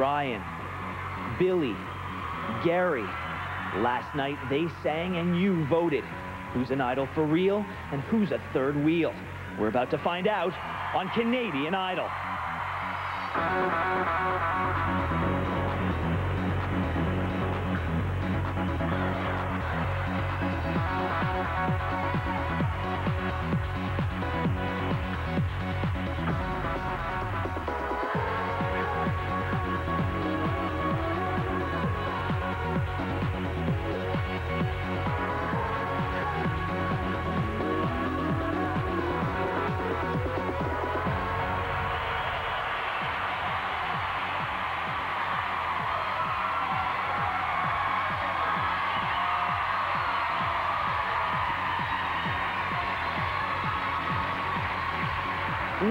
Ryan, Billy, Gary. Last night they sang and you voted. Who's an idol for real and who's a third wheel? We're about to find out on Canadian Idol.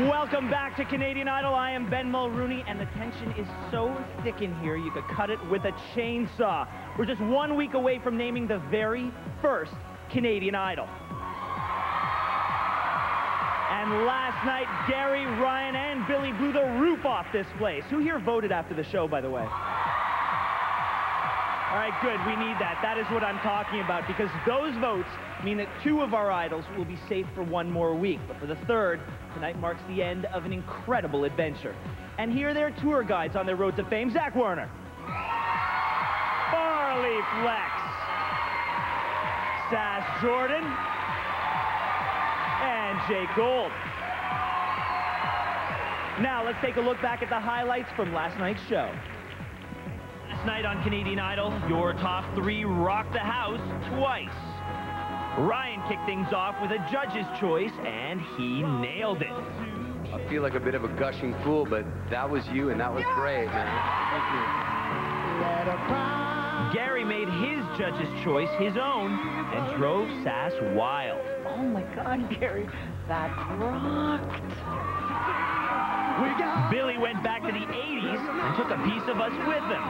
Welcome back to Canadian Idol. I am Ben Mulrooney, and the tension is so thick in here you could cut it with a chainsaw. We're just 1 week away from naming the very first Canadian Idol. And last night, Gary, Ryan, and Billy blew the roof off this place. Who here voted after the show, by the way? All right, good. We need that. That is what I'm talking about, because those votes mean that 2 of our idols will be safe for 1 more week. But for the 3rd, tonight marks the end of an incredible adventure. And here are their tour guides on their road to fame. Zach Werner. Farley Flex. Sass Jordan. And Jake Gold. Now, let's take a look back at the highlights from last night's show. Last night on Canadian Idol, your top 3 rocked the house twice. Ryan kicked things off with a judge's choice, and he nailed it. I feel like a bit of a gushing fool, but that was you, and that was great, man. Thank you. Gary made his judge's choice his own and drove Sass wild. Oh my God, Gary, that rocked. Billy went back to the 80s and took a piece of us with him.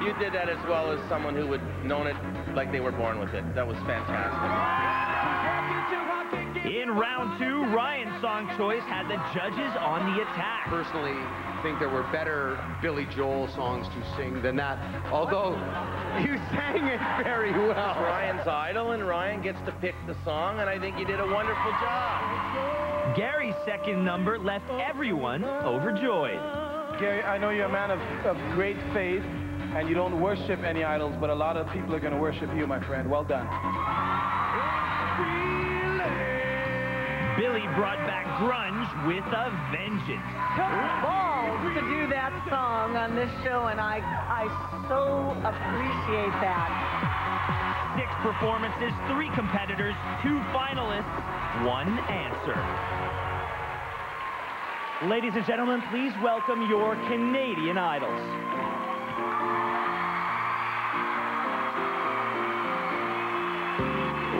You did that as well as someone who would known it like they were born with it. That was fantastic. In round 2, Ryan's song choice had the judges on the attack. Personally, I think there were better Billy Joel songs to sing than that, although you sang it very well. It's Ryan's idol, and Ryan gets to pick the song, and I think you did a wonderful job. Gary's second number left everyone overjoyed. Gary, I know you're a man of great faith, and you don't worship any idols, but a lot of people are going to worship you, my friend. Well done. Billy brought back grunge with a vengeance. Took balls to do that song on this show, and I so appreciate that. 6 performances, 3 competitors, 2 finalists, 1 answer. Ladies and gentlemen, please welcome your Canadian Idols.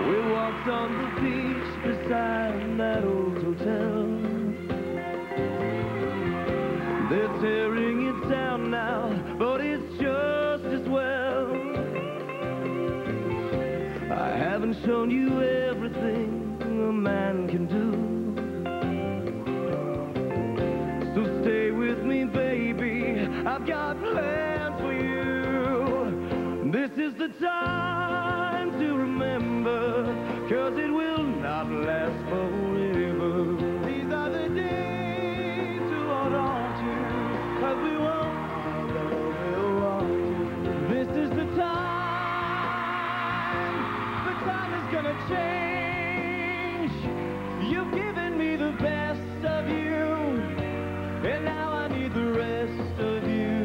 We walked on the beach beside that old hotel. They're tearing it down now, but it's just as well. I haven't shown you everything a man can do, so stay with me, baby. I've got plans for you. This is the time to remember, 'cause it will not last forever. These are the days to hold on to, 'cause we won't This is the time is gonna change. You've given me the best of you, and now I need the rest of you.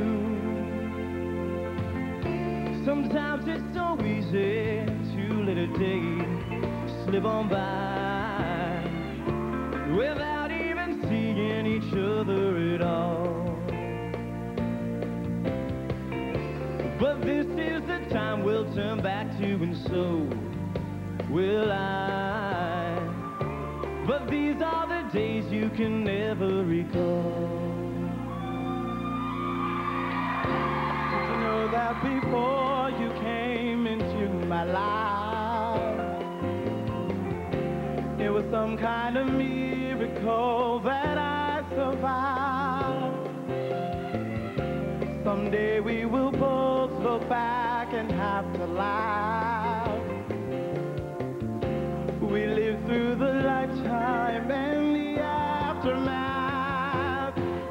Sometimes it's so easy to let a day slip on by without even seeing each other at all. But this is the time we'll turn back to, and so will I. But these are the days you can never recall. Did you know that before you came into my life, it was some kind of miracle that I survived? Some someday we will both look back and have to laugh. We live through the lifetime and the aftermath.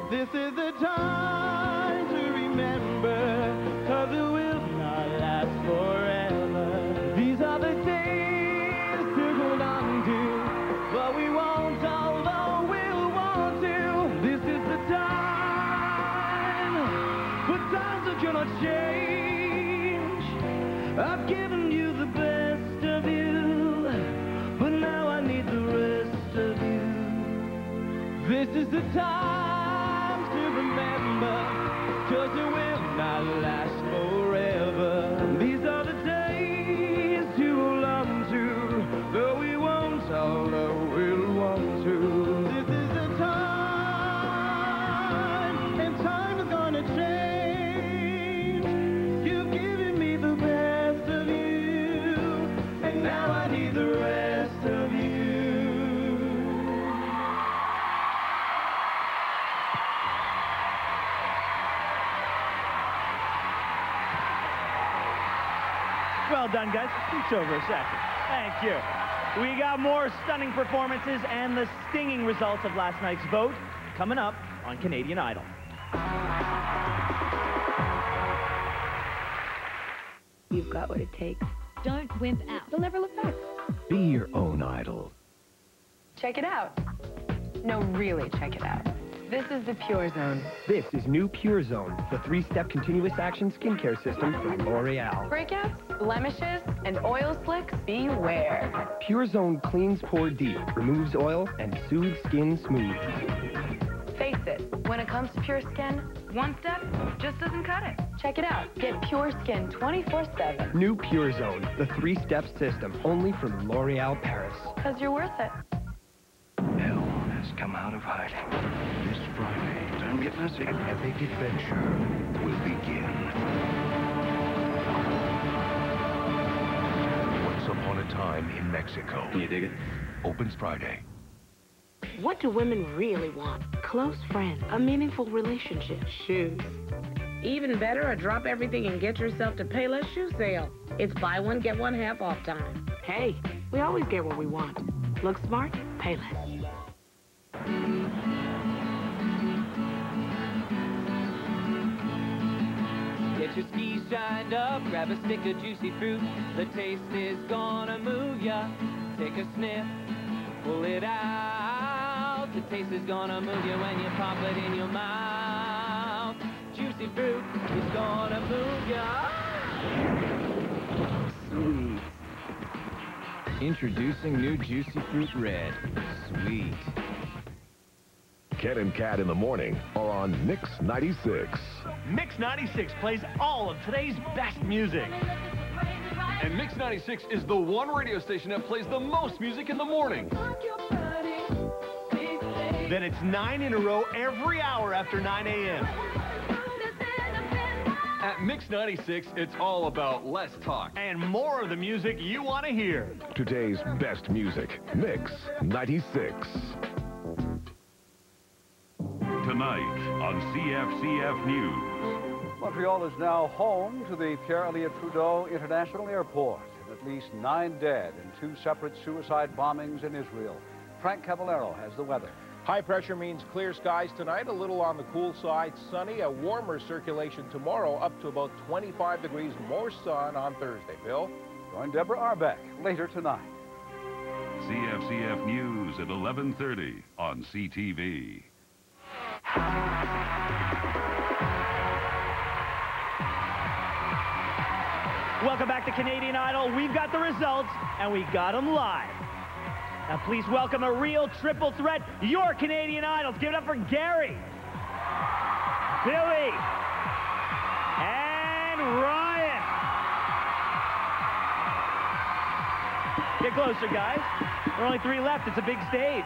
This is the time to remember, 'cause it will not last forever. These are the days to hold on to, but we won't, although we'll want to. This is the time, but times are gonna change. I've given you the best of you, but now I need the rest of you. This is the time to remember, 'cause it will not last forever. These are the days to hold on to, though we won't, although we'll want to. This is the time, and time is gonna change. You've given me the best of you, and now I need the rest of you. Well done, guys. It's over a second. Thank you. We got more stunning performances and the stinging results of last night's vote coming up on Canadian Idol. You've got what it takes. Don't wimp out. They'll never look back. Be your own idol. Check it out. No, really, check it out. This is the Pure Zone. This is new Pure Zone, the 3-step continuous action skincare system from L'Oreal. Breakouts, blemishes, and oil slicks, beware. Pure Zone cleans pore deep, removes oil, and soothes skin smooth. Face it, when it comes to pure skin, one step just doesn't cut it. Check it out. Get pure skin 24/7. New Pure Zone, the 3-step system, only from L'Oreal Paris. 'Cause you're worth it. Hell has come out of hiding. This Friday, don't get messy. An epic adventure will begin. Once Upon a Time in Mexico. Can you dig it? Opens Friday. What do women really want? Close friends, a meaningful relationship, shoes. Even better, a drop everything and get yourself to Payless shoe sale. It's buy one, get one half off time. Hey, we always get what we want. Look smart, Payless. Get your skis shined up, grab a stick of juicy fruit. The taste is gonna move ya. Take a sniff, pull it out. The taste is gonna move you when you pop it in your mouth. Juicy fruit is gonna move ya. Sweet. Introducing new Juicy Fruit Red. Sweet. Ken and Kat in the morning are on Mix 96. Mix 96 plays all of today's best music. And Mix 96 is the one radio station that plays the most music in the morning. Then it's 9 in a row every hour after 9 a.m. At Mix 96, it's all about less talk and more of the music you want to hear. Today's best music, Mix 96. Tonight on CFCF News. Montreal is now home to the Pierre-Elliott Trudeau International Airport. At least 9 dead in 2 separate suicide bombings in Israel. Frank Caballero has the weather. High pressure means clear skies tonight, a little on the cool side, sunny, a warmer circulation tomorrow, up to about 25 degrees more sun on Thursday. Bill? Join Deborah Arbeck later tonight. CFCF News at 11:30 on CTV. Welcome back to Canadian Idol. We've got the results, and we got them live. Now, please welcome a real triple threat, your Canadian Idols. Give it up for Gary, Billy, and Ryan. Get closer, guys. There are only 3 left. It's a big stage.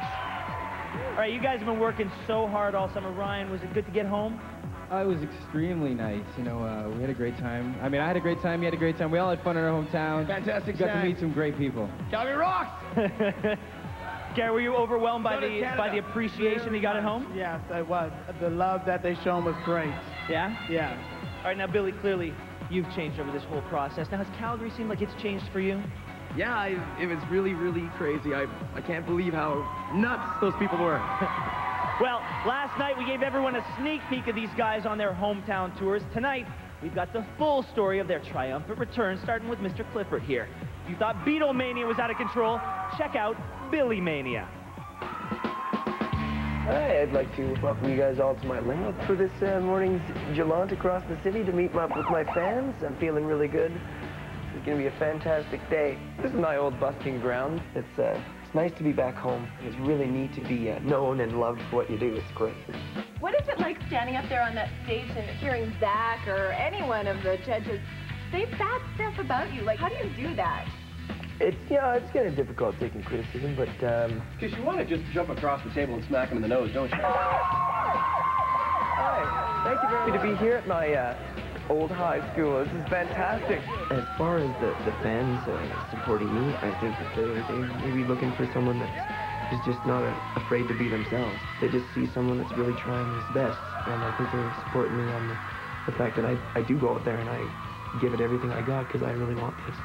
All right, you guys have been working so hard all summer. Ryan, was it good to get home? It was extremely nice. You know, we had a great time. I mean, I had a great time, you had a great time. We all had fun in our hometown. Fantastic Got time. to meet some great people. Calgary rocks! Gary, were you overwhelmed by the appreciation you got at home? Yes, I was. The love that they shown was great. Yeah? Yeah. All right, now, Billy, clearly you've changed over this whole process. Now, has Calgary seemed like it's changed for you? Yeah, it was really, really crazy. I can't believe how nuts those people were. Well, last night we gave everyone a sneak peek of these guys on their hometown tours. Tonight, we've got the full story of their triumphant return, starting with Mr. Clifford here. If you thought Beatlemania was out of control, check out Billy Mania. Hi, I'd like to welcome you guys all to my limo for this morning's jaunt across the city to meet up with my fans. I'm feeling really good. It's going to be a fantastic day. This is my old busking ground. It's nice to be back home. It's really neat to be known and loved for what you do. It's great. What is it like standing up there on that stage and hearing Zach or any one of the judges say bad stuff about you? Like, how do you do that? It's kind of difficult taking criticism, but, Because you want to just jump across the table and smack him in the nose, don't you? Hi, thank you very much. To be here at my old high school. This is fantastic. As far as the fans supporting me, I think that they may be looking for someone that is just not afraid to be themselves. They just see someone that's really trying his best, and I think they're supporting me on the fact that I do go out there and I give it everything I got because I really want this.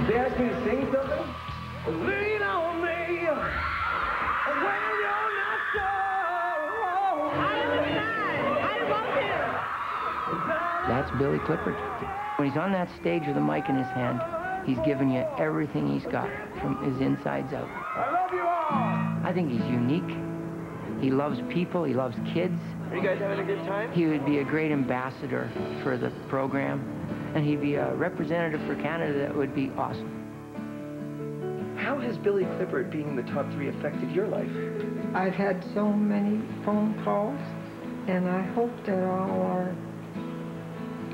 They asked me to sing something? Lean on me when you're not so. That's Billy Clifford. When he's on that stage with a mic in his hand, he's giving you everything he's got from his insides out. I love you all. I think he's unique. He loves people. He loves kids. Are you guys having a good time? He would be a great ambassador for the program, and he'd be a representative for Canada that would be awesome. How has Billy Clifford being in the top 3 affected your life? I've had so many phone calls, and I hope that all our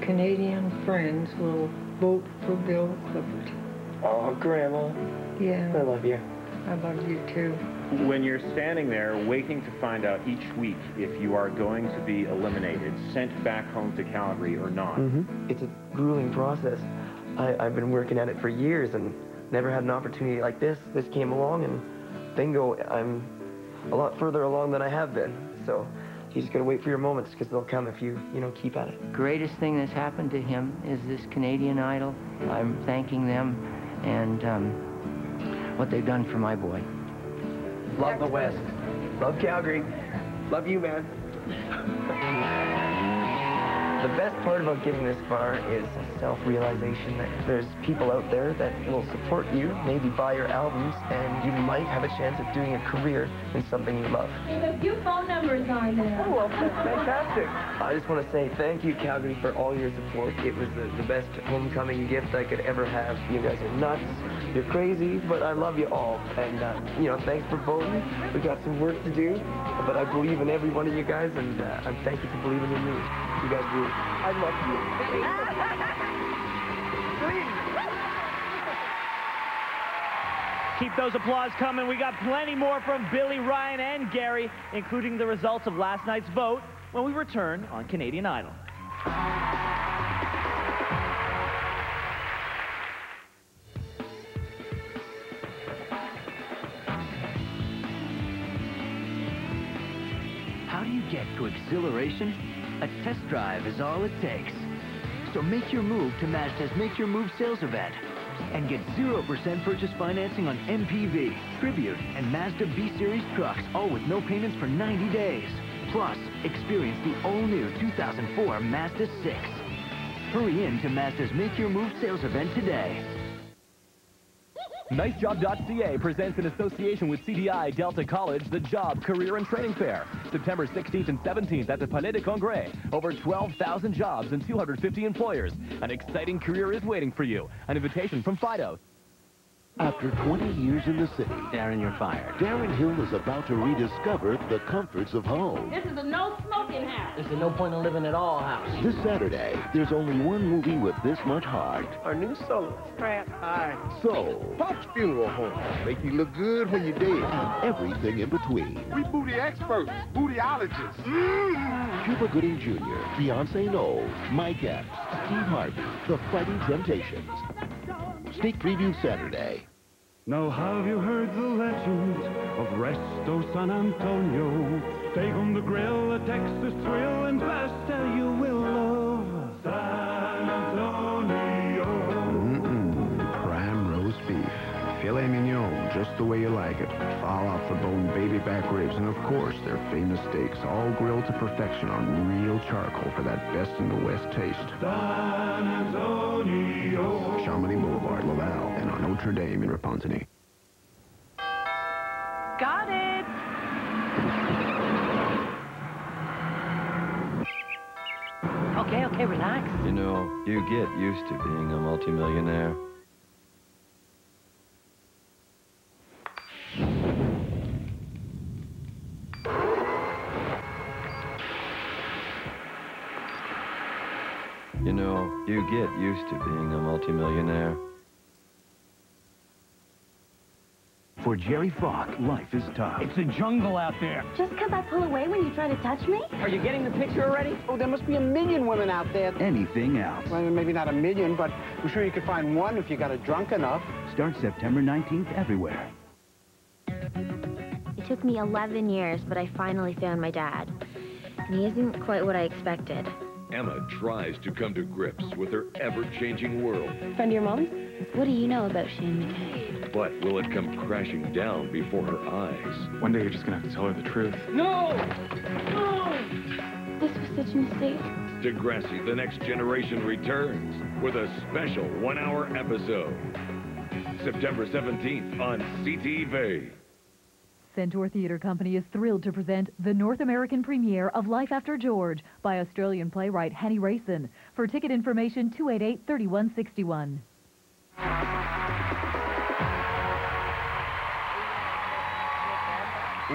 Canadian friends will vote for Bill Clifford. Oh, Grandma. Yeah. I love you. I love you too. When you're standing there waiting to find out each week if you are going to be eliminated, sent back home to Calgary or not. It's a grueling process. I've been working at it for years and never had an opportunity like this. This came along and bingo, I'm a lot further along than I have been. So you just gotta wait for your moments because they'll come if you keep at it. Greatest thing that's happened to him is this Canadian Idol. I'm thanking them and what they've done for my boy. Love the West. Love Calgary. Love you, man. The best part about getting this far is self-realization that there's people out there that will support you, maybe buy your albums, and you might have a chance at doing a career in something you love. There's a few phone numbers on there. Oh, well, that's fantastic. I just want to say thank you, Calgary, for all your support. It was the best homecoming gift I could ever have. You guys are nuts. You're crazy, but I love you all. And, thanks for voting. We got some work to do, but I believe in every one of you guys, and I'm thank you for believing in me. You guys rule. I love you. Keep those applause coming. We got plenty more from Billy, Ryan, and Gary, including the results of last night's vote when we return on Canadian Idol. How do you get to exhilaration? A test drive is all it takes. So make your move to Mazda's Make Your Move sales event and get 0% purchase financing on MPV, Tribute, and Mazda B-Series trucks, all with no payments for 90 days. Plus, experience the all-new 2004 Mazda 6. Hurry in to Mazda's Make Your Move sales event today. NiceJob.ca presents in association with CDI Delta College the Job, Career, and Training Fair. September 16th and 17th at the Palais de Congrès. Over 12,000 jobs and 250 employers. An exciting career is waiting for you. An invitation from Fido. After 20 years in the city, Darren, you're fired. Darren Hill is about to rediscover the comforts of home. This is a no-smoking house. There's no point in living at all house. This Saturday, there's only one movie with this much heart. Our new soloist. Crap. Hi. So, Pop's Funeral Home. Make you look good when you're dead. And everything in between. We booty experts, bootyologists. Cuba Gooding Jr., Beyonce Knowles, Mike Epps, Steve Harvey, The Fighting Temptations. Sneak preview Saturday. Now have you heard the legend of Resto San Antonio? Steak on the grill, a Texas thrill, and pasta you will love. San Antonio. Prime roast beef. Filet mignon, just the way you like it. Fall off the bone baby back ribs, and of course, their famous steaks, all grilled to perfection on real charcoal for that best in the West taste. San Antonio. Chamonix Boulevard, Laval, and on Notre Dame in Repentigny. Got it. Okay, relax. You know, you get used to being a multimillionaire. You know, you get used to being a multimillionaire. For Jerry Falk, life is tough. It's a jungle out there. Just because I pull away when you try to touch me? Are you getting the picture already? Oh, there must be 1 million women out there. Anything else. Well, maybe not 1 million, but I'm sure you could find one if you got it drunk enough. Start September 19th everywhere. It took me 11 years, but I finally found my dad. And he isn't quite what I expected. Emma tries to come to grips with her ever-changing world. Friend of your mom's? What do you know about Shane McKay? But will it come crashing down before her eyes? One day you're just gonna have to tell her the truth. No! No! This was such a mistake. Degrassi, The Next Generation returns with a special 1-hour episode. September 17th on CTV. Centaur Theatre Company is thrilled to present the North American premiere of Life After George by Australian playwright Henny Rayson. For ticket information, 288-3161.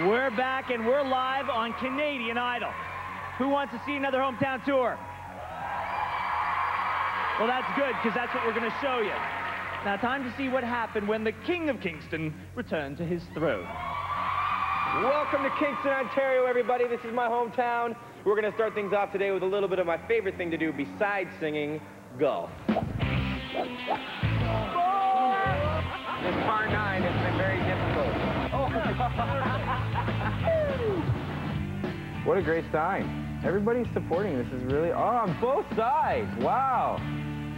We're back and we're live on Canadian Idol. Who wants to see another hometown tour? Well, that's good, because that's what we're going to show you. Now, time to see what happened when the King of Kingston returned to his throne. Welcome to Kingston, Ontario, everybody. This is my hometown. We're going to start things off today with a little bit of my favorite thing to do besides singing, golf. It's par 9. It's been very difficult. What a great sign. Everybody's supporting this. Is really, on both sides. Wow.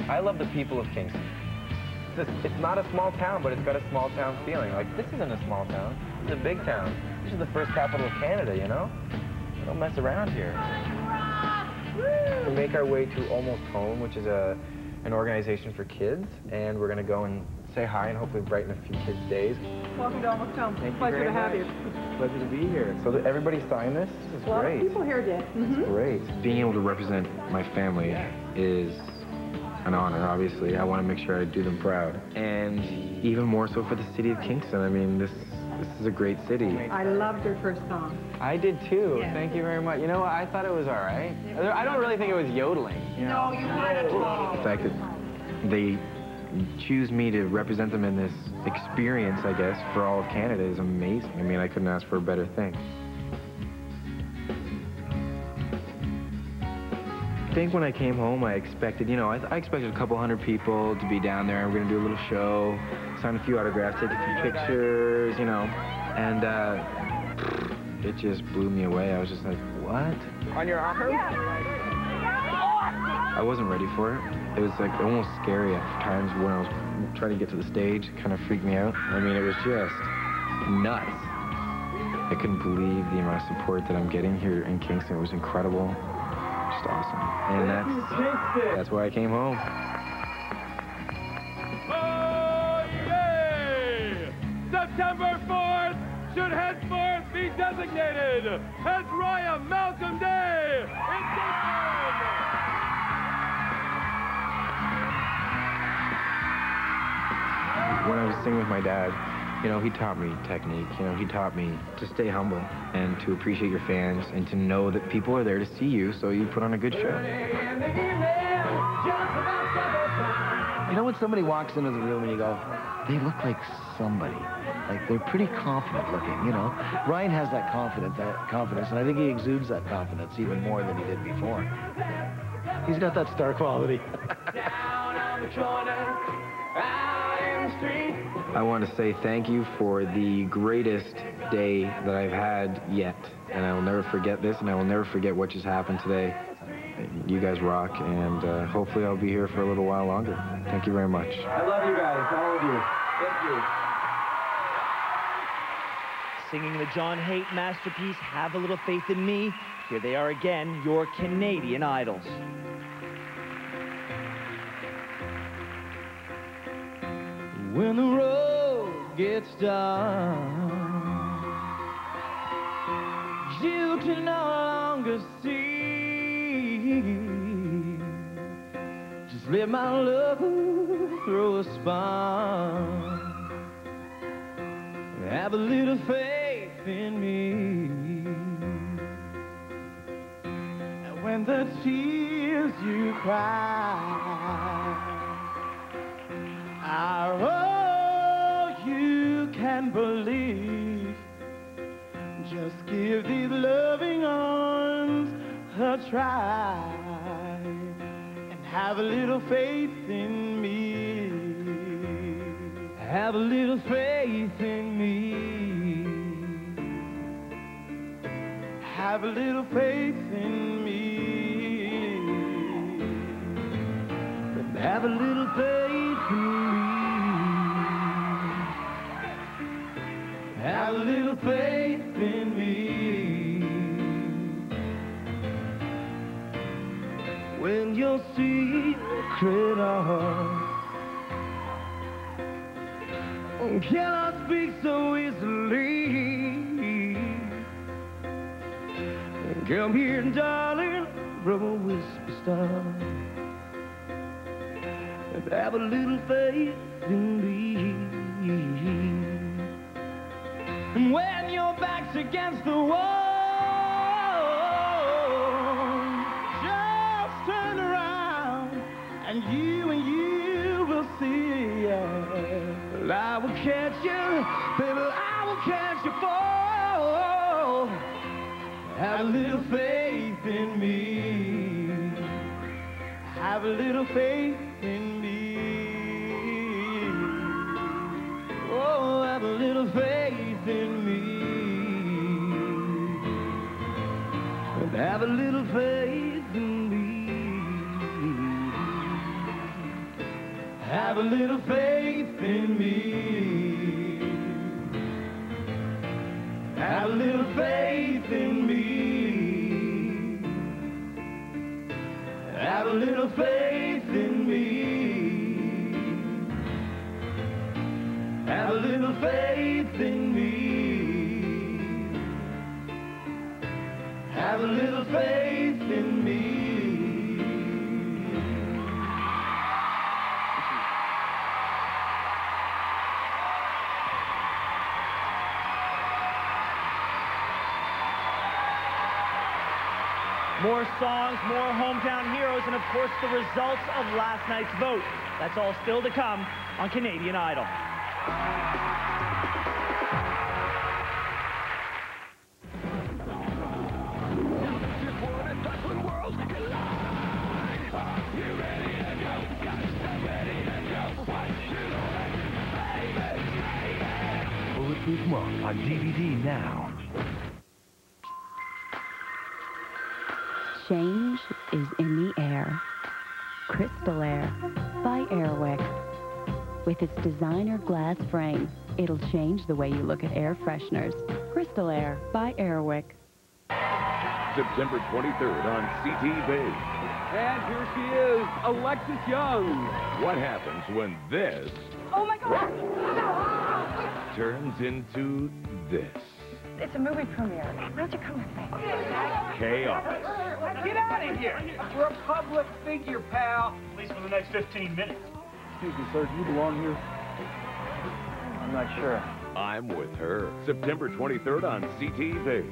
I love the people of Kingston. It's not a small town, but it's got a small town feeling. Like, this isn't a small town. It's a big town. This is the first capital of Canada, you know? We don't mess around here. We make our way to Almost Home, which is an organization for kids, and we're going to go and say hi and hopefully brighten a few kids' days. Welcome to Almost Home. Thank you Pleasure very to have much. you. Pleasure to be here. So that everybody signed this? This is A lot great. of people here did. It's great. Being able to represent my family is an honor, obviously. I want to make sure I do them proud. And even more so for the city of Kingston. I mean, this is a great city. I loved your first song. I did too. Yeah. Thank you very much. You know what? I thought it was all right. I don't really think it was yodeling. You know? No, you weren't at all. The fact that they choose me to represent them in this experience, I guess, for all of Canada is amazing. I mean, I couldn't ask for a better thing. I think when I came home, I expected, you know, I expected a couple hundred people to be down there. We're going to do a little show, sign a few autographs, take a few pictures, you know. And it just blew me away. I was just like, what? On your arm? I wasn't ready for it. It was like almost scary at times when I was trying to get to the stage. It kind of freaked me out. I mean, it was just nuts. I couldn't believe the amount of support that I'm getting here in Kingston. It was incredible. Just awesome. And that's why I came home. Okay! September 4th should henceforth be designated as Raya Malcolm Day in Kingston! When I was singing with my dad, you know, he taught me technique. You know, he taught me to stay humble and to appreciate your fans and to know that people are there to see you, so you put on a good show. You know when somebody walks into the room and you go, they look like somebody. Like, they're pretty confident looking, you know? Ryan has that confidence, and I think he exudes that confidence even more than he did before. He's got that star quality. Down on the corner, I am street. I want to say thank you for the greatest day that I've had yet. And I will never forget this, and I will never forget what just happened today. You guys rock, and hopefully I'll be here for a little while longer. Thank you very much. I love you guys, all of you. Thank you. Singing the John Haidt masterpiece, Have a Little Faith in Me. Here they are again, your Canadian Idols. When the road gets dark, you can no longer see. Just let my love throw a spark. Have a little faith in me. And when the tears you cry are all you can believe, just give these loving arms a try and have a little faith in me. Have a little faith in me. Have a little faith in me. Have a little faith in me. Have a little faith in me. When your secret heart cannot speak so easily, come here, darling, from a whisper star, and have a little faith in me. And when your back's against the wall, just turn around and you will see. Well, I will catch you, baby, I will catch you fall. Have a little faith in me. Have a little faith in me. Oh, have a little faith in me. Have a little faith in me. Have a little faith in me. Have a little faith in me. Have a little faith in me. Have a little faith in me. Have a little faith in me. More songs, more hometown heroes, and of course the results of last night's vote. That's all still to come on Canadian Idol. Bulletproof Monk on DVD now. Change is in the air. Crystal Air by Airwick. With its designer glass frame, it'll change the way you look at air fresheners. Crystal Air by Airwick. September 23rd on CTV. And here she is, Alexis Young. What happens when this Oh my God! turns into this? It's a movie premiere. Why don't you come with me? Chaos. Get out of here! You're a public figure, pal. At least for the next 15 minutes. Excuse me, sir, do you belong here? I'm not sure. I'm with her. September 23rd on CTV.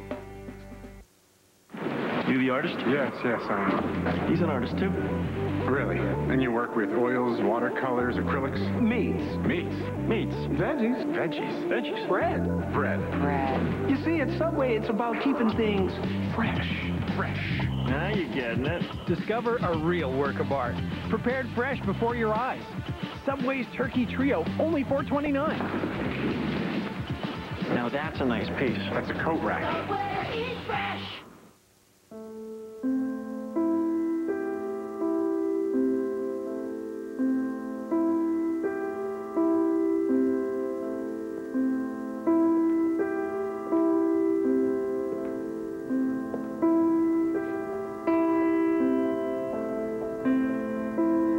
You the artist? Yes, I am. He's an artist, too. Really? And you work with oils, watercolors, acrylics? Meats. Veggies? Veggies. Bread. You see, at Subway, it's about keeping things fresh. Now you're getting it. Discover a real work of art. Prepared fresh before your eyes. Subway's Turkey Trio, only $4.29. Now that's a nice piece. That's a coat rack.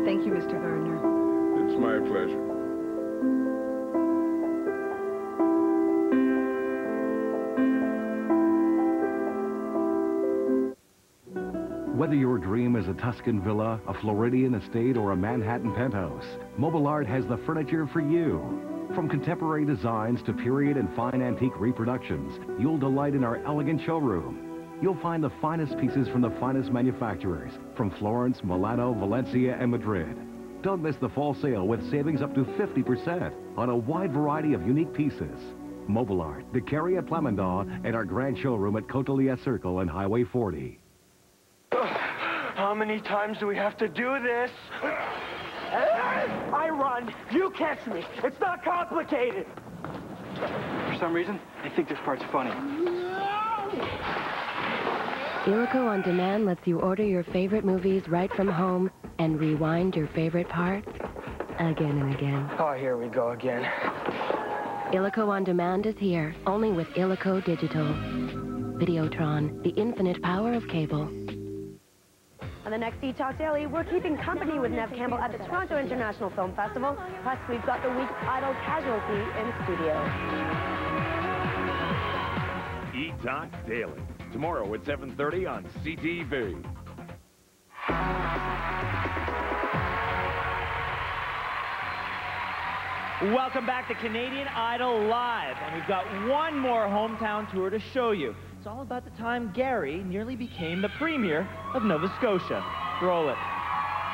Thank you, Mr. Gardner. It's my pleasure. Whether your dream is a Tuscan villa, a Floridian estate, or a Manhattan penthouse, Mobile Art has the furniture for you. From contemporary designs to period and fine antique reproductions, you'll delight in our elegant showroom. You'll find the finest pieces from the finest manufacturers, from Florence, Milano, Valencia, and Madrid. Don't miss the fall sale with savings up to 50% on a wide variety of unique pieces. Mobile Art, the Carry at Plamondon, and our grand showroom at Côte-de-Liesse Circle and Highway 40. How many times do we have to do this? I run, you catch me. It's not complicated. For some reason, I think this part's funny. Illico On Demand lets you order your favorite movies right from home and rewind your favorite parts again and again. Oh, here we go again. Illico On Demand is here, only with Illico Digital. Videotron, the infinite power of cable. On the next E-Talk Daily, we're keeping company with Nev Campbell at the Toronto International Film Festival. Plus, we've got the week's Idol Casualty in studio. E-Talk Daily, tomorrow at 7:30 on CTV. Welcome back to Canadian Idol Live, and we've got one more hometown tour to show you. It's all about the time Gary nearly became the Premier of Nova Scotia. Roll it.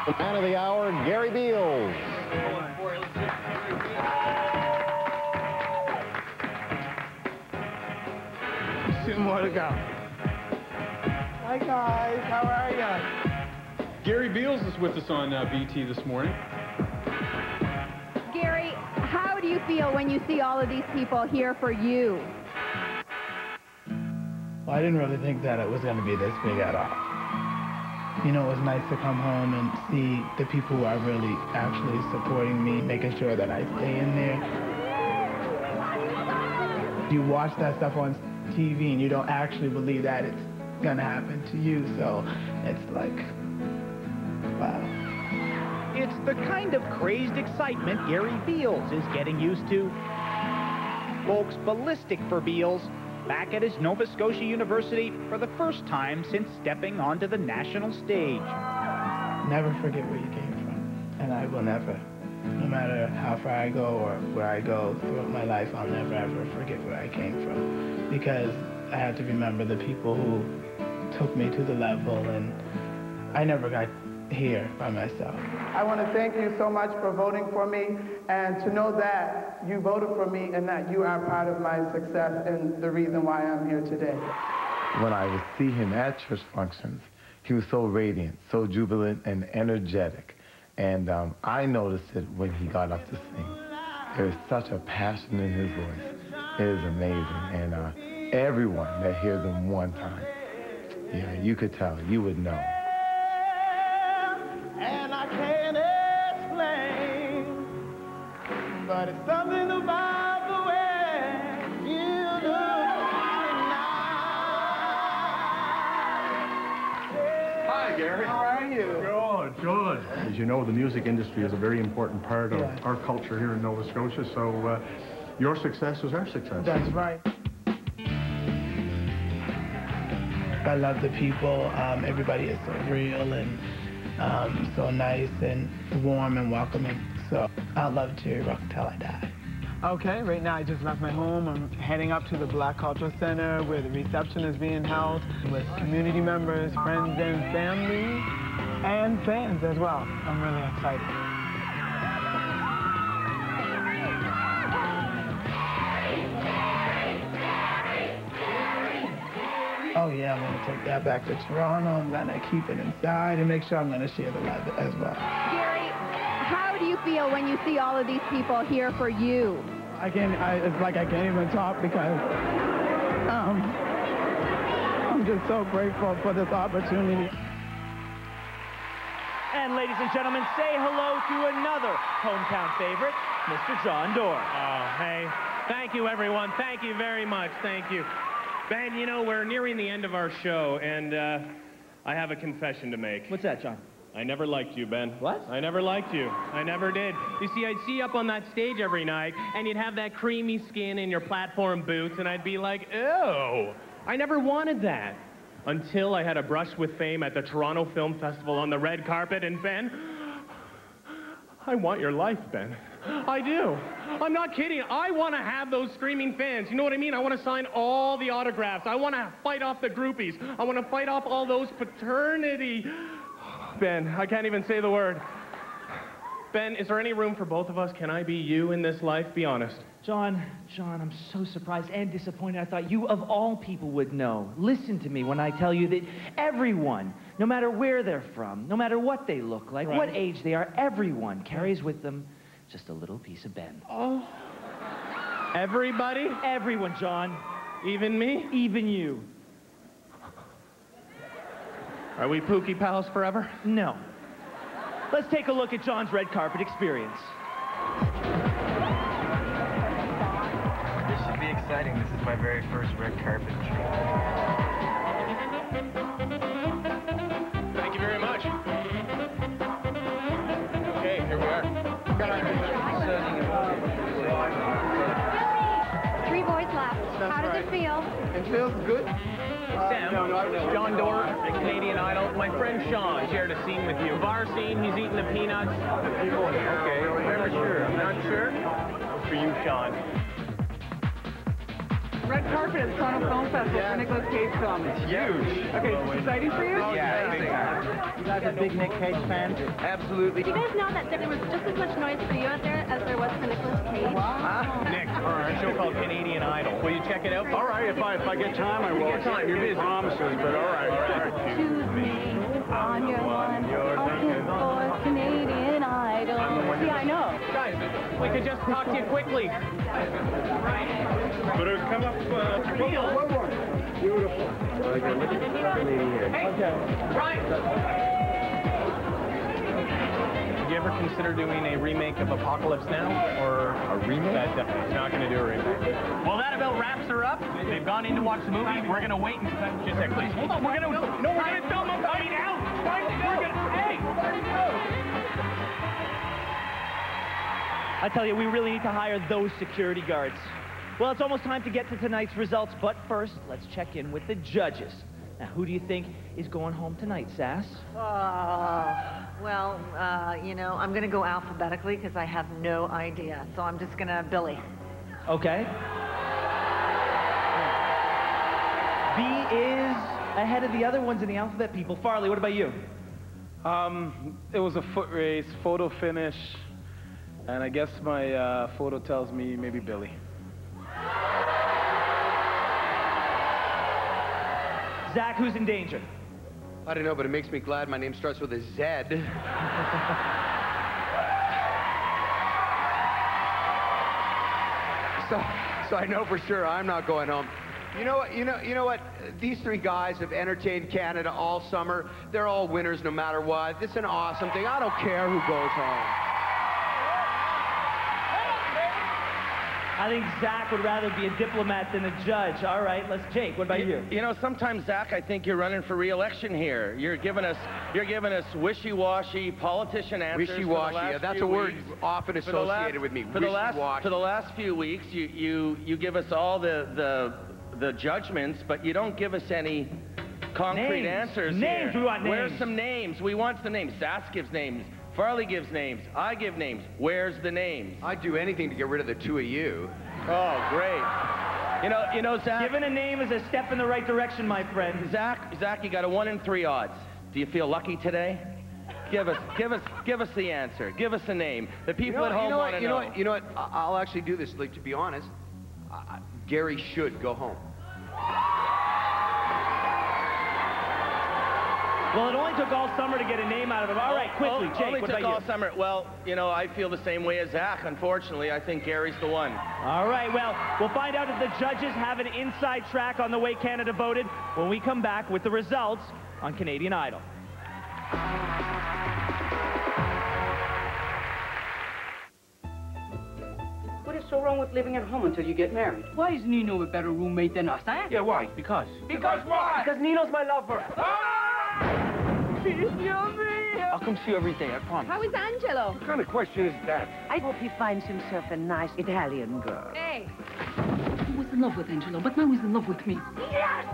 The man of the hour, Gary Beals. Two more to go. Hi, guys. How are ya? Gary Beals is with us on BT this morning. Gary, how do you feel when you see all of these people here for you? Well, I didn't really think that it was going to be this big at all. You know, it was nice to come home and see the people who are really actually supporting me, making sure that I stay in there. You watch that stuff on TV and you don't actually believe that it's going to happen to you, so it's like, wow. It's the kind of crazed excitement Gary Beals is getting used to. Folks ballistic for Beals, back at his Nova Scotia University for the first time since stepping onto the national stage. Never forget where you came from, and I will never. No matter how far I go or where I go throughout my life, I'll never ever forget where I came from, because I have to remember the people who took me to the level, and I never got here by myself. I want to thank you so much for voting for me, and to know that you voted for me and that you are part of my success and the reason why I'm here today. When I would see him at church functions, he was so radiant, so jubilant and energetic. And I noticed it when he got up to sing. There is such a passion in his voice. It is amazing. And everyone that hears him one time, yeah, you could tell, you would know. And I can't explain, but it's something about the way you look tonight. Hi, Gary. How are you? Good, good. As you know, the music industry is a very important part of our culture here in Nova Scotia, so your success is our success. That's right. I love the people. Everybody is so real and so nice and warm and welcoming. So I'll love Jerry Rock until I die. Okay, right now I just left my home. I'm heading up to the Black Cultural Center where the reception is being held with community members, friends and family, and fans as well. I'm really excited. Oh yeah, I'm gonna take that back to Toronto. I'm gonna keep it inside and make sure I'm gonna share the love as well. Gary, how do you you feel when you see all of these people here for you? It's like I can't even talk because I'm just so grateful for this opportunity. And ladies and gentlemen, say hello to another hometown favorite, Mr. John Doerr. Oh, hey. Thank you, everyone. Thank you very much. Thank you. Ben, you know, we're nearing the end of our show, and I have a confession to make. What's that, John? I never liked you, Ben. What? I never liked you. I never did. You see, I'd see you up on that stage every night, and you'd have that creamy skin in your platform boots, and I'd be like, ew. I never wanted that. Until I had a brush with fame at the Toronto Film Festival on the red carpet, and Ben, I want your life, Ben. I do. I'm not kidding. I want to have those screaming fans. You know what I mean? I want to sign all the autographs. I want to fight off the groupies. I want to fight off all those paternity... Ben, I can't even say the word. Ben, is there any room for both of us? Can I be you in this life? Be honest. John, I'm so surprised and disappointed. I thought you, of all people, would know. Listen to me when I tell you that everyone, no matter where they're from, no matter what they look like, what age they are, everyone carries with them just a little piece of Ben. Oh. Everybody? Everyone, John. Even me? Even you. Are we Pookie pals forever? No. Let's take a look at John's red carpet experience. This should be exciting. This is my very first red carpet treat. Thank you very much. Okay, here we are. 3 boys left. How does it feel? It feels good. Sam, John Doerr at Canadian Idol. My friend Sean shared a scene with you. Bar scene, he's eating the peanuts. Okay, I'm not sure. I'm not sure. For you, Sean. Red carpet at the Toronto Film Festival for Nicolas Cage film. It's huge. Okay, is it exciting for you? Yeah, big time. You guys a big Nick Cage fan? Absolutely. Do you guys know that there was just as much noise for you out there as there was for Nicolas Cage? Nick, our show called Canadian Idol. Will you check it out? All right, if I get time, I will. You get time, you're busy. Promises, but all right. Choose me on your one. I'll kiss for Canadian Idol. See, I know. Guys, we could just talk to you quickly. Better come up. Beautiful. Okay, look at this lady here. Okay. Right. Did you ever consider doing a remake of Apocalypse Now? Or a remake? He's not going to do a remake. Well, that about wraps her up. They've gone in to watch the movie. We're going to wait and just a sec, please. Hold on. We're going to film them coming out. We're going to. Hey. I tell you, we really need to hire those security guards. Well, it's almost time to get to tonight's results, but first, let's check in with the judges. Now, who do you think is going home tonight, Sass? Well, you know, I'm going to go alphabetically because I have no idea. So I'm just going to Billy. Okay. B is ahead of the other ones in the alphabet, people. Farley, what about you? It was a foot race, photo finish, and I guess my photo tells me maybe Billy. Zach, who's in danger? I don't know, but it makes me glad my name starts with a Z. So I know for sure I'm not going home. You know what? These 3 guys have entertained Canada all summer. They're all winners no matter what. It's an awesome thing. I don't care who goes home. I think Zach would rather be a diplomat than a judge. All right, Jake, what about you? You know, sometimes, Zach, I think you're running for re-election here. You're giving us wishy-washy politician answers. Wishy-washy, yeah, that's a word often associated with me. For the last few weeks, you give us all the judgments, but you don't give us any concrete answers here. We want names. Where's some names? We want some names. Sass gives names. Farley gives names. I give names. Where's the names? I'd do anything to get rid of the 2 of you. Oh, great. You know, Zach. Giving a name is a step in the right direction, my friend. Zach, you got a 1 in 3 odds. Do you feel lucky today? Give us the answer. Give us a name. The people at home want to know. You know what? I'll actually do this. Like, to be honest, Gary should go home. Well, it only took all summer to get a name out of him. All right, quickly, Jake, only what took about all you? summer. Well, you know, I feel the same way as Zach. Unfortunately, I think Gary's the one. All right, well, we'll find out if the judges have an inside track on the way Canada voted when we come back with the results on Canadian Idol. What is so wrong with living at home until you get married? Why is Nino a better roommate than us, eh? Yeah, why? Because. Because why? Because Nino's my lover. I'll come see you every day, I promise. How is Angelo? What kind of question is that? I hope he finds himself a nice Italian girl. Hey. He was in love with Angelo, but now he's in love with me. Yes!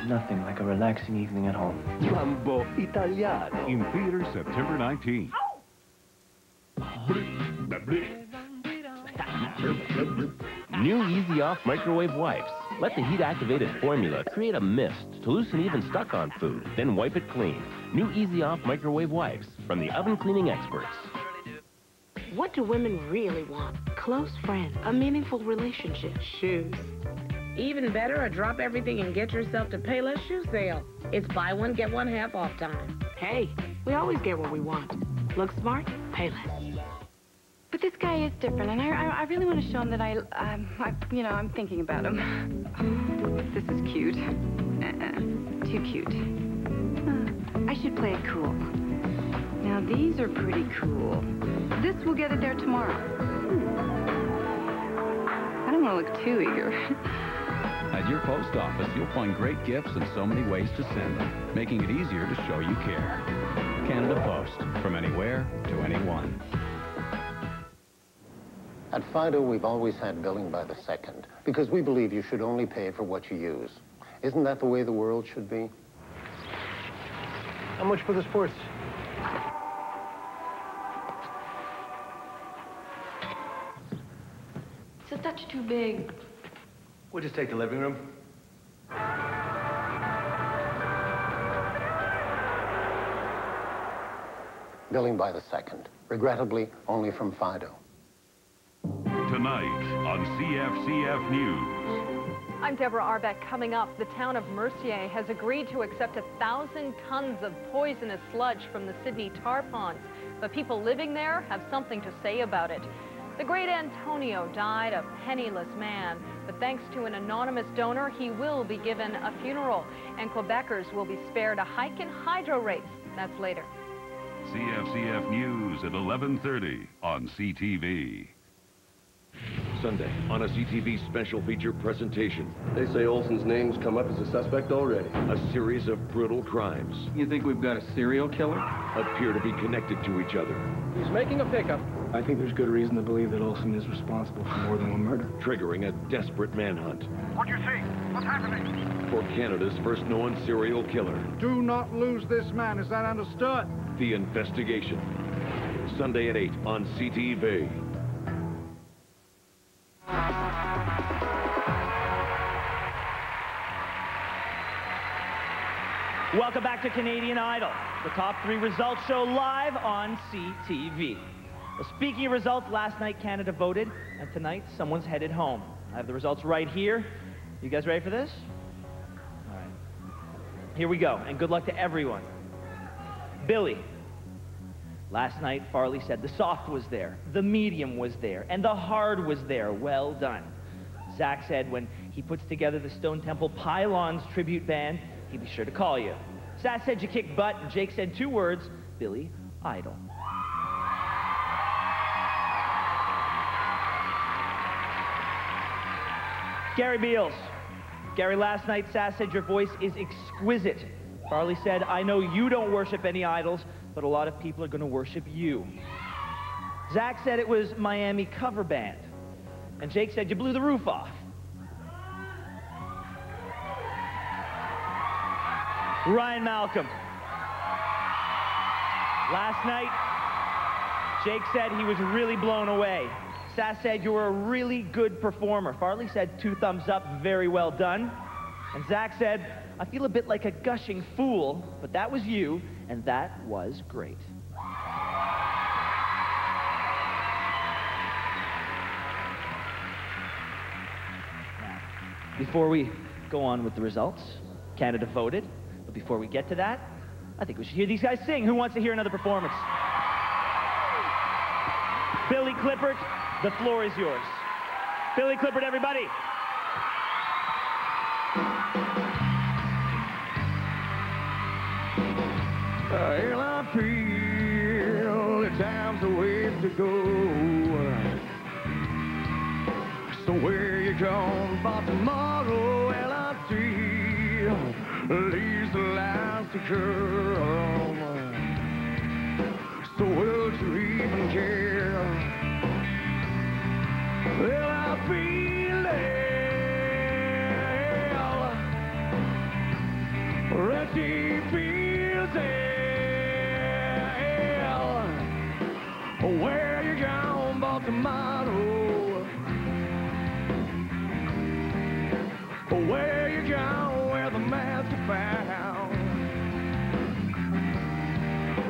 Nothing like a relaxing evening at home. Mambo Italiano. In theaters September 19th. New Easy Off microwave wipes. Let the heat-activated formula create a mist to loosen even stuck-on food, then wipe it clean. New Easy Off microwave wipes from the oven cleaning experts. What do women really want? Close friends, a meaningful relationship, shoes. Even better, a drop everything and get yourself to Payless shoe sale. It's buy one, get one half off time. Hey, we always get what we want. Look smart, Payless. But this guy is different, and I really want to show him that I'm thinking about him. This is cute. Too cute. I should play it cool. Now, these are pretty cool. This will get it there tomorrow. I don't want to look too eager. At your post office, you'll find great gifts and so many ways to send them, making it easier to show you care. Canada Post, from anywhere to anyone. At Fido, we've always had billing by the second, because we believe you should only pay for what you use. Isn't that the way the world should be? How much for the sports? It's a touch too big. We'll just take the living room. Billing by the second. Regrettably, only from Fido. Tonight on CFCF News. I'm Deborah Arbeck. Coming up, the town of Mercier has agreed to accept 1,000 tons of poisonous sludge from the Sydney tar ponds. But people living there have something to say about it. The great Antonio died a penniless man, but thanks to an anonymous donor, he will be given a funeral, and Quebecers will be spared a hike and hydro race. That's later. CFCF News at 11:30 on CTV. Sunday on a CTV special feature presentation. They say Olson's name's come up as a suspect already. A series of brutal crimes. You think we've got a serial killer? Appear to be connected to each other. He's making a pickup. I think there's good reason to believe that Olson is responsible for more than one murder. Triggering a desperate manhunt. What do you see? What's happening? For Canada's first known serial killer. Do not lose this man, is that understood? The Investigation. Sunday at 8 on CTV. Welcome back to Canadian Idol, the top 3 results show live on CTV. Well, speaking of results, last night Canada voted, and tonight someone's headed home. I have the results right here. You guys ready for this? All right. Here we go, and good luck to everyone. Billy. Last night, Farley said the soft was there, the medium was there, and the hard was there. Well done. Zach said when he puts together the Stone Temple Pylons tribute band, he'd be sure to call you. Sass said you kicked butt, and Jake said 2 words, Billy Idol. Gary Beals. Gary, last night, Sass said your voice is exquisite. Farley said, I know you don't worship any idols, but a lot of people are going to worship you. Zach said it was Miami cover band. And Jake said you blew the roof off. Ryan Malcolm. Last night, Jake said he was really blown away. Sass said you were a really good performer. Farley said 2 thumbs up, very well done. And Zach said, I feel a bit like a gushing fool, but that was you, and that was great. Now, before we go on with the results, Canada voted, But before we get to that, I think we should hear these guys sing. Who wants to hear another performance? Billy Clippard, the floor is yours. Billy Clippard, everybody. Well, I feel the time's a ways to go. So where you going for tomorrow? Well, I see these lives to come. So will you even care? Well, I feel that she feels it. Where you going, Baltimore? Where you going, where the mask is found?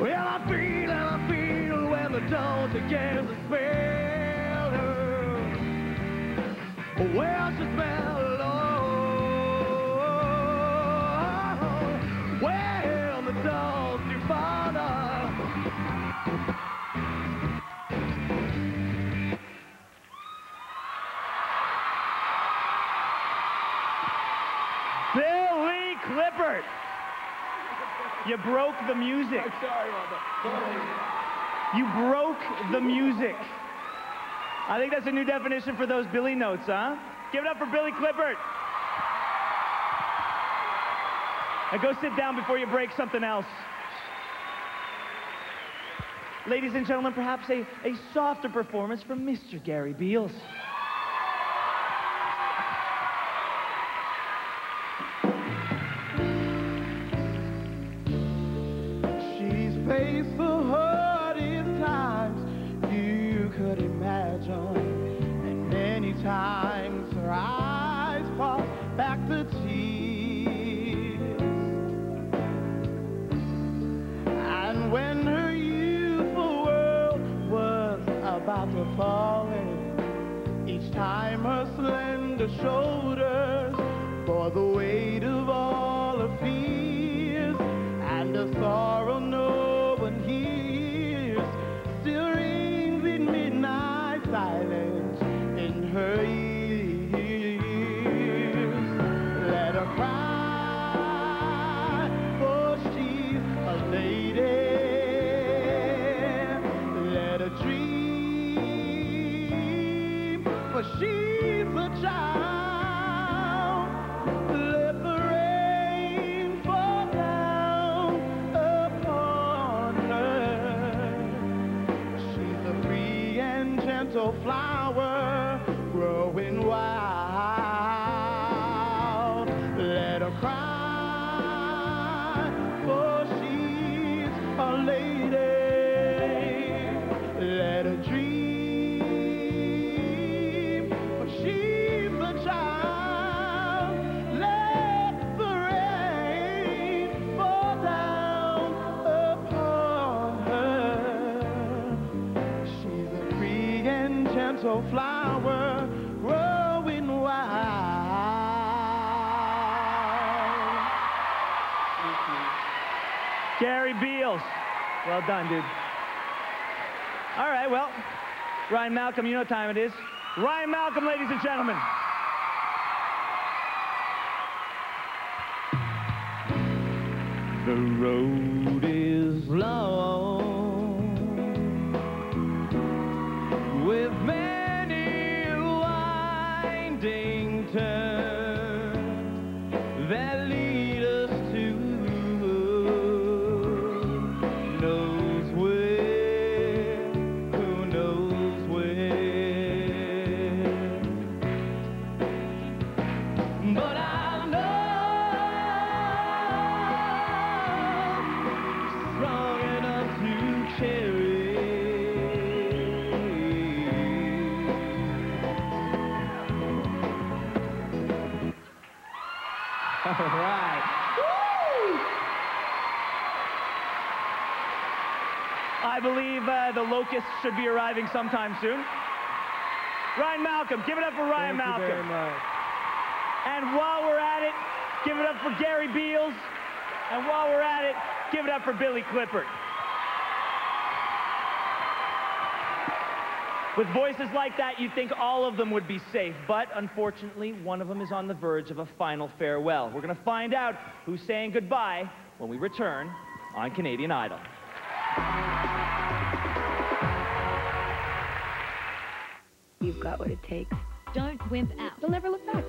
Well, I feel when the dawn's against the spell. Well, she smell alone. Well, the dawn's too far. Billy Clippard! You broke the music. I'm sorry about that. You broke the music. I think that's a new definition for those Billy notes, huh? Give it up for Billy Clippard. And go sit down before you break something else. Ladies and gentlemen, perhaps a softer performance from Mr. Gary Beals. Faced the hardest times you could imagine, and many times her eyes fall back the tears. And when her youthful world was about to fall in, each time her slender shoulders bore the weight of all her fears, and a sorrow no one hears still rings in midnight silence in her ears. Let her cry, for she's a lady. Let her dream, for she's a child. Let the rain fall down upon her. She's a free and gentle flower growing wild. Let her cry, for she's a lady. Let her dream, for she's a child. Let the rain fall down upon her. She's a free and gentle flower growing wild. Gary Beals. Well done, dude. All right, well, Ryan Malcolm, you know what time it is. Ryan Malcolm, ladies and gentlemen. The road is long, with many winding turns that lead us to knows where, who knows where. But I strong enough to carry. All right. Woo! I believe the locusts should be arriving sometime soon. Ryan Malcolm, give it up for Ryan Malcolm. Thank you very much. And while we're at it, give it up for Gary Beals. And while we're at it, give it up for Billy Clifford. With voices like that, you'd think all of them would be safe, but unfortunately, one of them is on the verge of a final farewell. We're going to find out who's saying goodbye when we return on Canadian Idol. You've got what it takes. Don't wimp out. You'll never look back.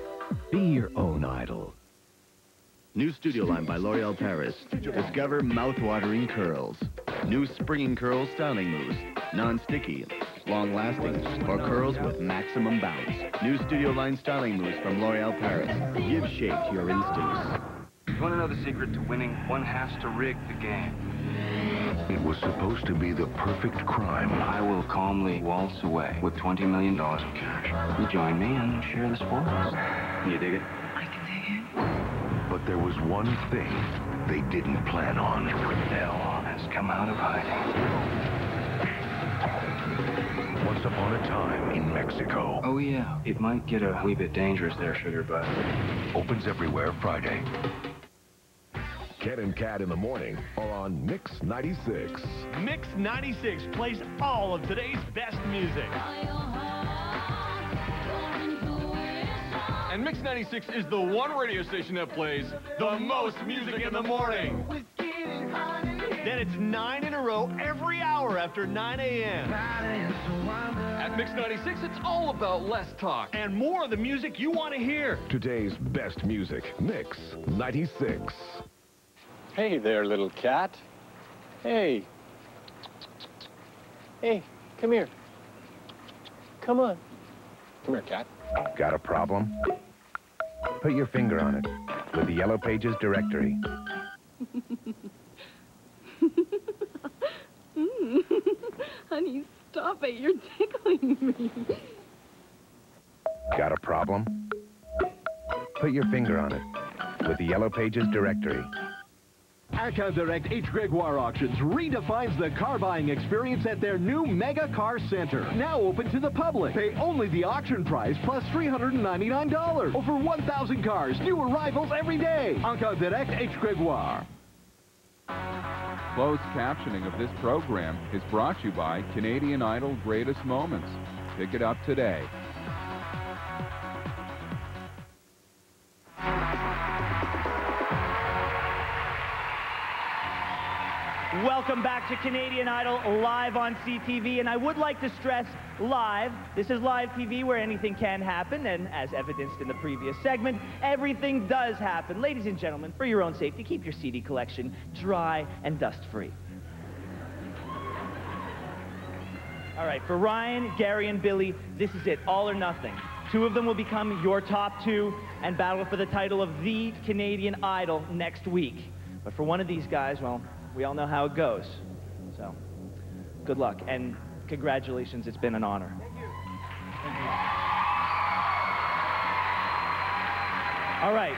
Be your own idol. New studio line by L'Oreal Paris. Discover mouth-watering curls. New springing curl styling mousse. Non-sticky, long-lasting, or curls with maximum bounce. New studio line styling mousse from L'Oreal Paris. Give shape to your instincts. You want to know the secret to winning? One has to rig the game. It was supposed to be the perfect crime. I will calmly waltz away with $20 million in cash. You join me and share the spoils. You dig it? I can dig it. But there was one thing they didn't plan on. Hell has come out of hiding. Once upon a time in Mexico. Oh, yeah. It might get a wee bit dangerous there, sugar, but... Opens everywhere Friday. Ken and Kat in the morning are on Mix 96. Mix 96 plays all of today's best music. And Mix 96 is the one radio station that plays the most music in the morning. Then it's 9 in a row every hour after 9 a.m. At Mix 96, it's all about less talk and more of the music you want to hear. Today's best music, Mix 96. Hey there, little cat. Hey. Hey, come here. Come on. Come here, cat. Got a problem? Put your finger on it with the Yellow Pages directory. Honey, stop it. You're tickling me. Got a problem? Put your finger on it with the Yellow Pages directory. Account Direct H. Gregoire Auctions redefines the car buying experience at their new Mega Car Center. Now open to the public. Pay only the auction price plus $399. Over 1,000 cars, new arrivals every day. Account Direct H. Gregoire. Closed captioning of this program is brought to you by Canadian Idol Greatest Moments. Pick it up today. Welcome back to Canadian Idol, live on CTV, and I would like to stress live. This is live TV where anything can happen, and as evidenced in the previous segment, everything does happen. Ladies and gentlemen, for your own safety, keep your CD collection dry and dust-free. All right, for Ryan, Gary, and Billy, this is it, all or nothing. Two of them will become your top two and battle for the title of the Canadian Idol next week. But for one of these guys, well, we all know how it goes. So, good luck, and congratulations, it's been an honor. Thank you. Thank you. All right,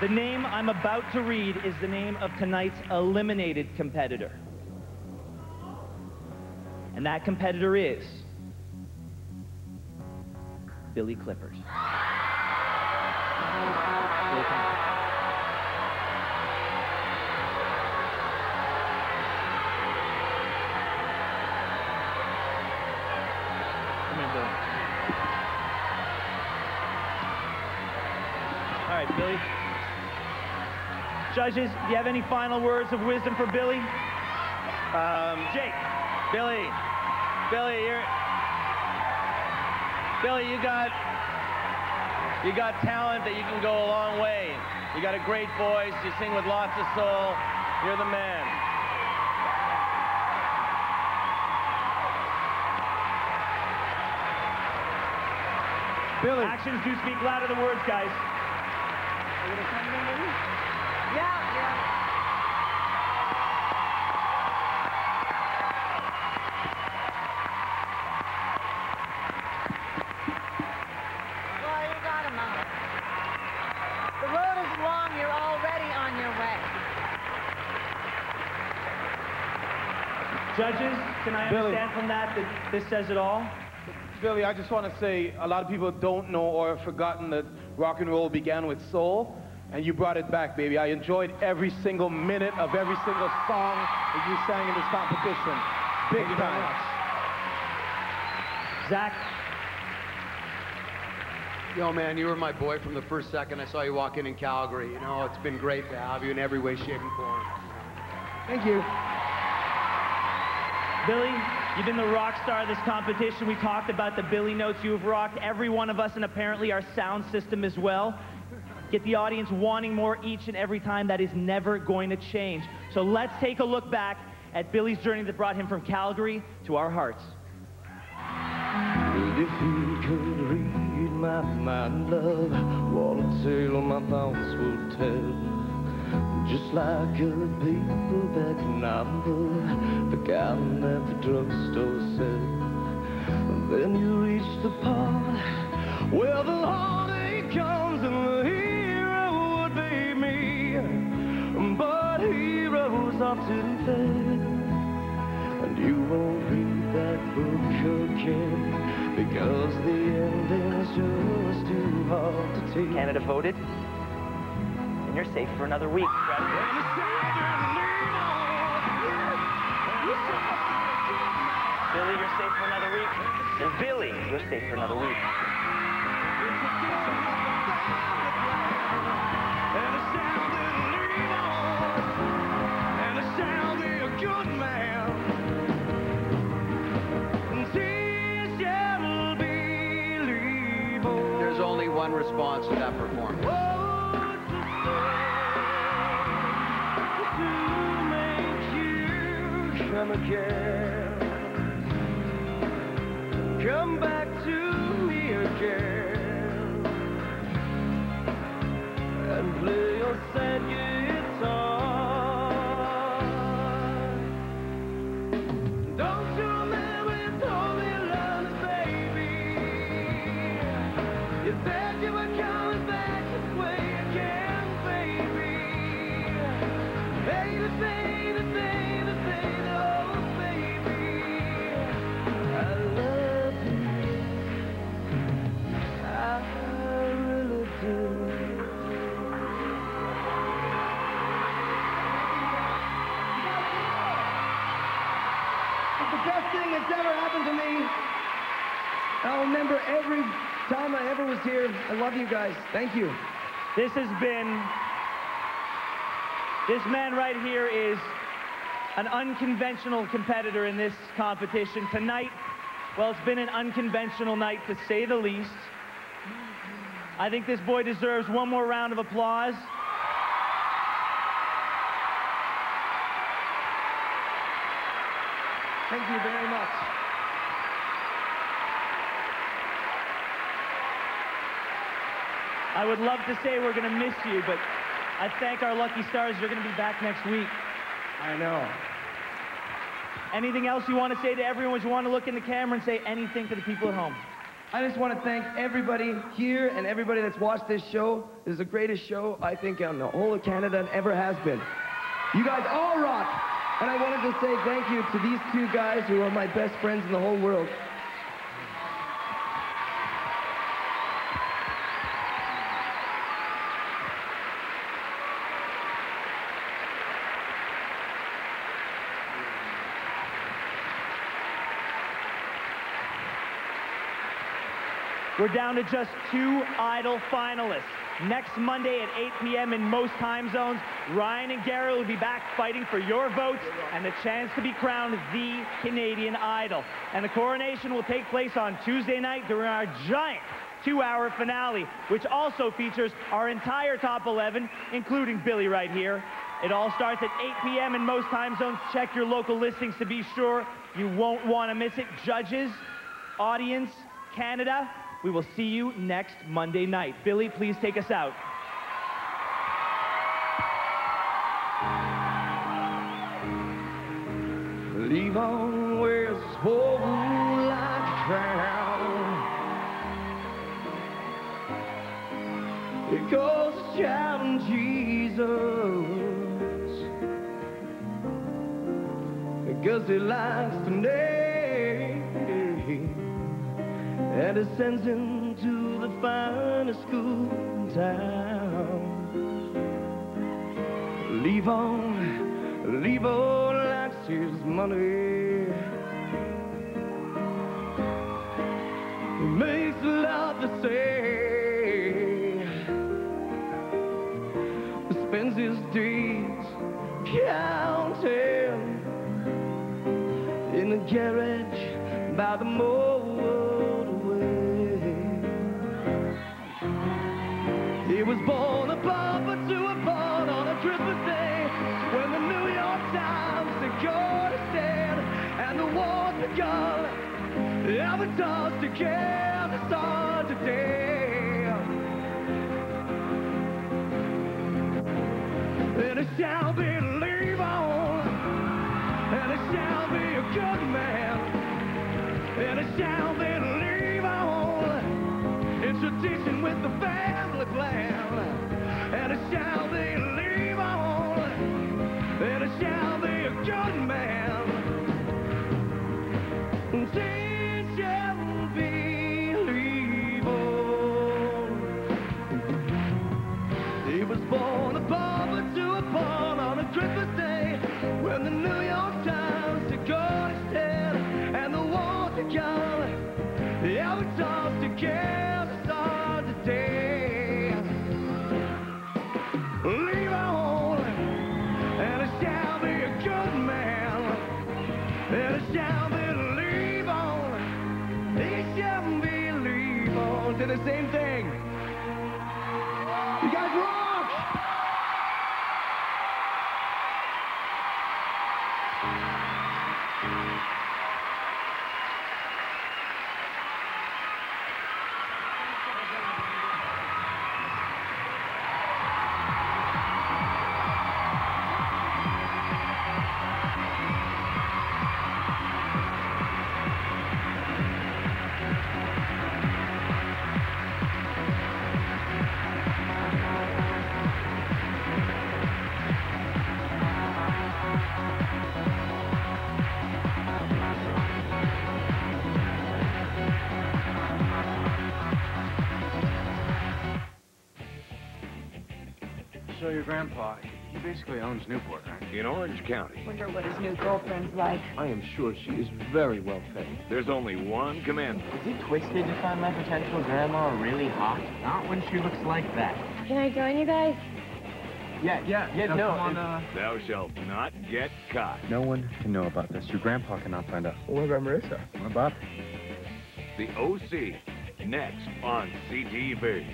the name I'm about to read is the name of tonight's eliminated competitor. And that competitor is Billy Clifford. All right, Billy. Judges, do you have any final words of wisdom for Billy? Jake. Billy, you got talent that you can go a long way. You got a great voice. You sing with lots of soul. You're the man. Billy. Actions do speak louder than words, guys. Well, you got him out. The road is long. You're already on your way. Judges, can I understand from that this says it all? Billy, I just want to say a lot of people don't know or have forgotten that rock and roll began with soul. And you brought it back, baby. I enjoyed every single minute of every single song that you sang in this competition. Big time. Zach. Yo, man, you were my boy from the first second I saw you walk in Calgary. You know, it's been great to have you in every way, shape, and form. Thank you. Billy, you've been the rock star of this competition. We talked about the Billy notes you have rocked, every one of us, and apparently our sound system as well. Get the audience wanting more each and every time. That is never going to change. So let's take a look back at Billy's journey that brought him from Calgary to our hearts. If you could read my mind, love, what a tale my thoughts would tell. Just like good people back in number, forgotten at the drugstore said. Then you reach the part where the heartache comes and the hero would be me. But heroes often fail, and you won't read that book again, because the ending's just too hard to take. Canada voted, and you're safe for another week. Billy, you're safe for another week. And Billy, you're safe for another week. There's only one response to that performance. Come again, come back to me again, and play your sad guitar. Don't you remember you told me love is baby? You said you were coming back this way again, baby. Baby, baby, baby, baby. That's ever happened to me. I'll remember every time I ever was here. I love you guys. Thank you. This has been, this man right here is an unconventional competitor in this competition. Tonight, well, it's been an unconventional night to say the least. I think this boy deserves one more round of applause. Thank you very much. I would love to say we're going to miss you, but I thank our lucky stars. You're going to be back next week. I know. Anything else you want to say to everyone? You want to look in the camera and say anything to the people at home? I just want to thank everybody here and everybody that's watched this show. This is the greatest show, I think, on the whole of Canada and ever has been. You guys all rock. And I wanted to say thank you to these two guys who are my best friends in the whole world. We're down to just 2 Idol finalists. Next Monday at 8 p.m. in most time zones, Ryan and Gary will be back fighting for your votes and the chance to be crowned the Canadian Idol. And the coronation will take place on Tuesday night during our giant 2-hour finale, which also features our entire top 11, including Billy right here. It all starts at 8 p.m. in most time zones. Check your local listings to be sure you won't want to miss it. Judges, audience, Canada, we will see you next Monday night. Billy, please take us out. Leave on where it's swollen like a crown. It goes to shouting Jesus, because he likes to name, and it sends him to the finest school in town. Leave on likes his money. He makes love the same. Spends his days counting in the garage by the motorway. He was born a pauper to a pawn on a Christmas day, when the New York Times secured a stand and the war's begun. Avatars to kill the sun today. And it shall believe on, and it shall be a good man, and it shall believe on, in tradition with the family plan, and it shall believe on, and it shall be a good man. It shall believe on. He was born a pauper to a pawn on a Christmas day, when the New York Times secured a stand and the war's begun. The avatars to kill the sun today. Leave on, and it shall be a good man, and it shall believe on, it shall believe on. Did the same thing. You guys rock! So your grandpa, he basically owns Newport, right? In Orange County. Wonder what his new girlfriend's like. I am sure she is very well paid. There's only one commandment. Is it twisted to find my potential grandma really hot? Not when she looks like that. Can I join you guys? Yeah, no, come on, Thou shalt not get caught. No one can know about this. Your grandpa cannot find out. What about Marissa? What about? The OC, next on CTV.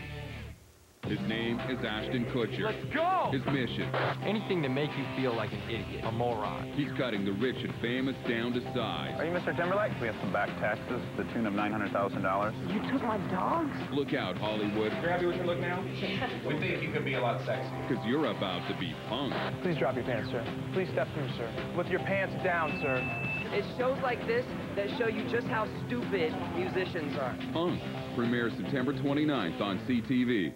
His name is Ashton Kutcher. Let's go! His mission. Anything to make you feel like an idiot, a moron. He's cutting the rich and famous down to size. Are you Mr. Timberlake? We have some back taxes to the tune of $900,000. You took my dogs? Look out, Hollywood. You're happy with your look now? We think you could be a lot sexier. Because you're about to be punked. Please drop your pants, sir. Please step through, sir. With your pants down, sir. It's shows like this that show you just how stupid musicians are. Punk premieres September 29th on CTV.